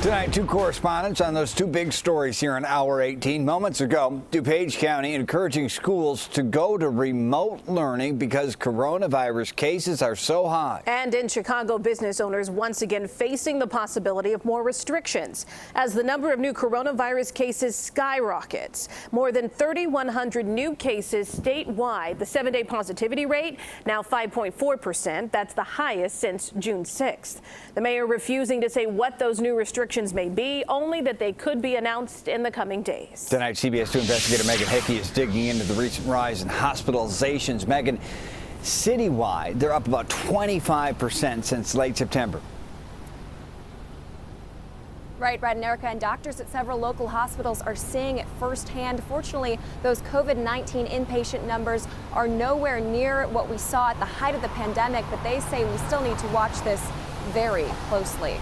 Tonight, two correspondents on those two big stories here in Hour 18. Moments ago, DuPage County encouraging schools to go to remote learning because coronavirus cases are so high. And in Chicago, business owners once again facing the possibility of more restrictions as the number of new coronavirus cases skyrockets. More than 3,100 new cases statewide. The 7-day positivity rate now 5.4%. That's the highest since June 6th. The mayor refusing to say what those new restrictions may be, only that they could be announced in the coming days. Tonight, CBS 2 investigator Megan Hickey is digging into the recent rise in hospitalizations. Megan, citywide, they're up about 25% since late September. Right, Brad and Erica, and doctors at several local hospitals are seeing it firsthand. Fortunately, those COVID-19 inpatient numbers are nowhere near what we saw at the height of the pandemic, but they say we still need to watch this very closely.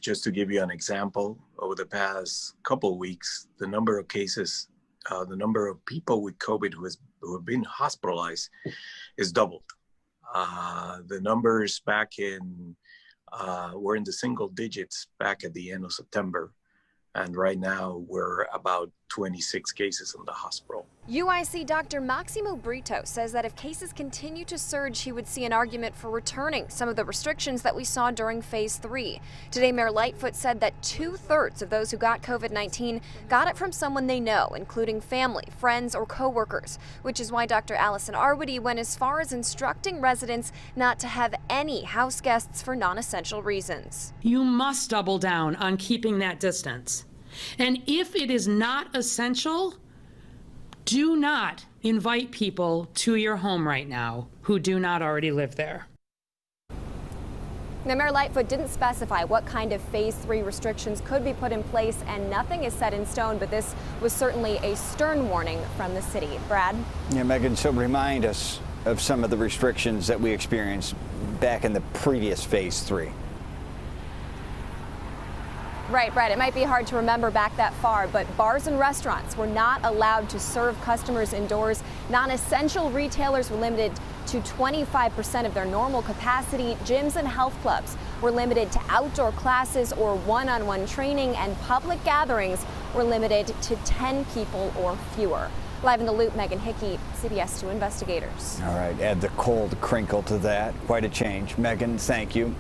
Just to give you an example, over the past couple of weeks, the number of cases, the number of people with COVID who have been hospitalized is doubled. The numbers back in were in the single digits back at the end of September. And right now we're about 26 cases in the hospital. UIC Dr. Maximo Brito says that if cases continue to surge, he would see an argument for returning some of the restrictions that we saw during phase 3. Today, Mayor Lightfoot said that 2/3 of those who got COVID-19 got it from someone they know, including family, friends, or coworkers, which is why Dr. Allison Arwady went as far as instructing residents not to have any house guests for non-essential reasons. You must double down on keeping that distance. And if it is not essential, do not invite people to your home right now who do not already live there. Now, Mayor Lightfoot didn't specify what kind of phase 3 restrictions could be put in place, and nothing is set in stone, but this was certainly a stern warning from the city. Brad? Yeah, Megan, so remind us of some of the restrictions that we experienced back in the previous phase 3. Right, Brett. It might be hard to remember back that far, but bars and restaurants were not allowed to serve customers indoors. Non-essential retailers were limited to 25% of their normal capacity. Gyms and health clubs were limited to outdoor classes or one-on-one training, and public gatherings were limited to 10 people or fewer. Live in the Loop, Megan Hickey, CBS 2 Investigators. All right, add the cold crinkle to that. Quite a change. Megan, thank you.